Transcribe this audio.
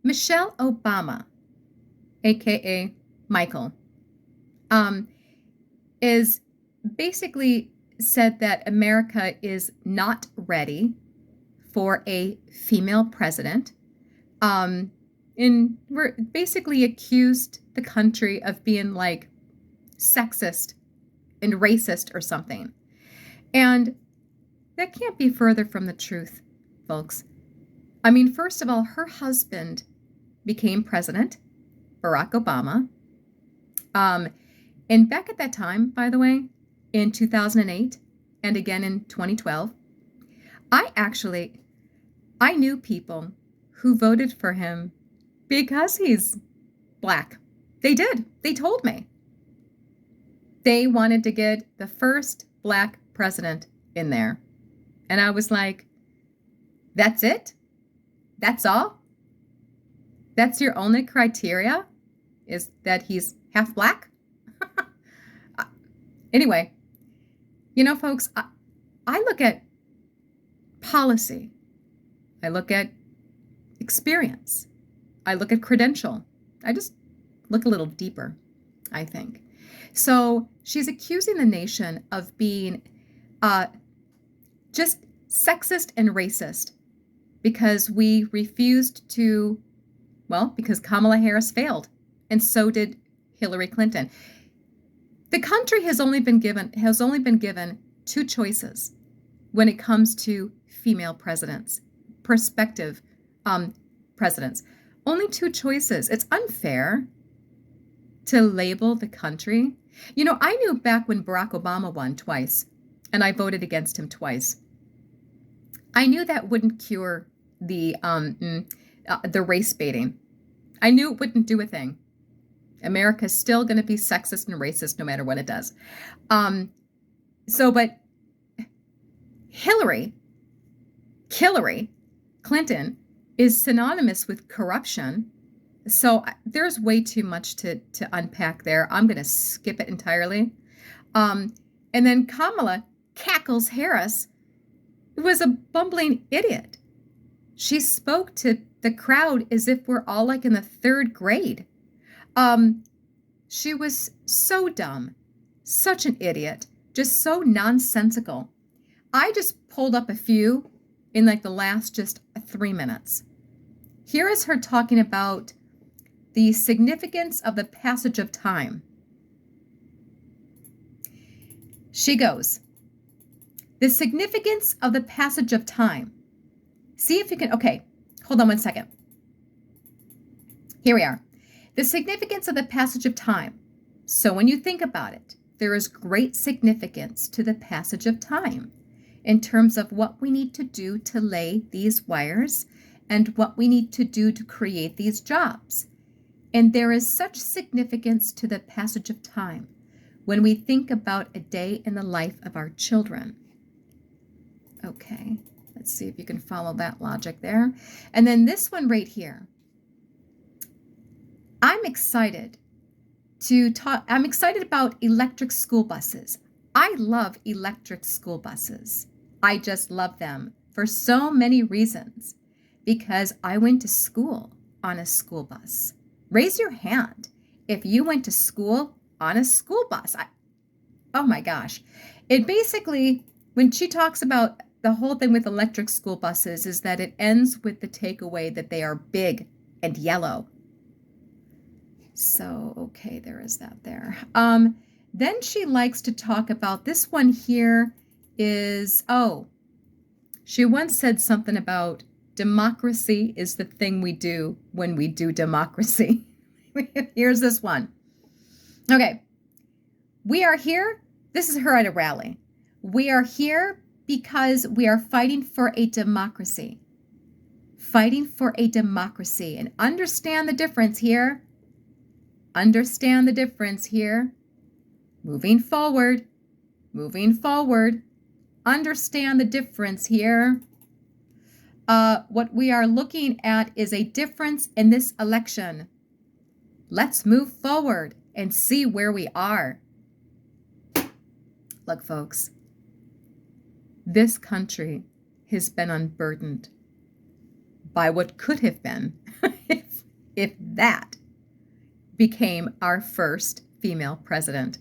Michelle Obama, aka Michael, um, is basically said that America is not ready for a female president. And we're basically accused the country of being like sexist and racist or something. And that can't be further from the truth, folks. I mean, first of all, her husband became president, Barack Obama. Um, and back at that time, by the way, in 2008 and again in 2012, I knew people who voted for him because he's black. They did. They told me. They wanted to get the first black president in there. And I was like, that's it? That's all? That's your only criteria? Is that he's half black? Anyway, folks, I look at policy. I look at experience. I look at credential. I just look a little deeper, I think. So she's accusing the nation of being just sexist and racist because we refused to, because Kamala Harris failed, and so did Hillary Clinton. The country has only been given two choices when it comes to female presidents, prospective presidents. Only two choices. It's unfair to label the country. I knew back when Barack Obama won twice, and I voted against him twice. I knew that wouldn't cure the race baiting. I knew it wouldn't do a thing. America's still going to be sexist and racist no matter what it does. But Killary Clinton is synonymous with corruption. So there's way too much to unpack there. I'm going to skip it entirely. And then Kamala Cackles Harris was a bumbling idiot. She spoke to the crowd as if we're all like in the third grade. She was so dumb, such an idiot, just so nonsensical. I just pulled up a few in like the last just 3 minutes. Here is her talking about the significance of the passage of time. She goes, the significance of the passage of time. See if you can, okay, hold on one second. Here we are. The significance of the passage of time. So when you think about it, there is great significance to the passage of time in terms of what we need to do to lay these wires and what we need to do to create these jobs. And there is such significance to the passage of time when we think about a day in the life of our children. Okay, let's see if you can follow that logic there. And then this one right here. I'm excited about electric school buses. I love electric school buses. I just love them for so many reasons because I went to school on a school bus. Raise your hand if you went to school on a school bus. Oh my gosh. It basically, when she talks about the whole thing with electric school buses, is that it ends with the takeaway that they are big and yellow. So, okay, there is that there. Then she likes to talk about this one here is, she once said something about democracy is the thing we do when we do democracy. Here's this one. Okay, we are here. This is her at a rally. We are here because we are fighting for a democracy. Fighting for a democracy. And understand the difference here. Understand the difference here. Moving forward. Understand the difference here. What we are looking at is a difference in this election. Let's move forward and see where we are. Look, folks, this country has been unburdened by what could have been if that became our first female president.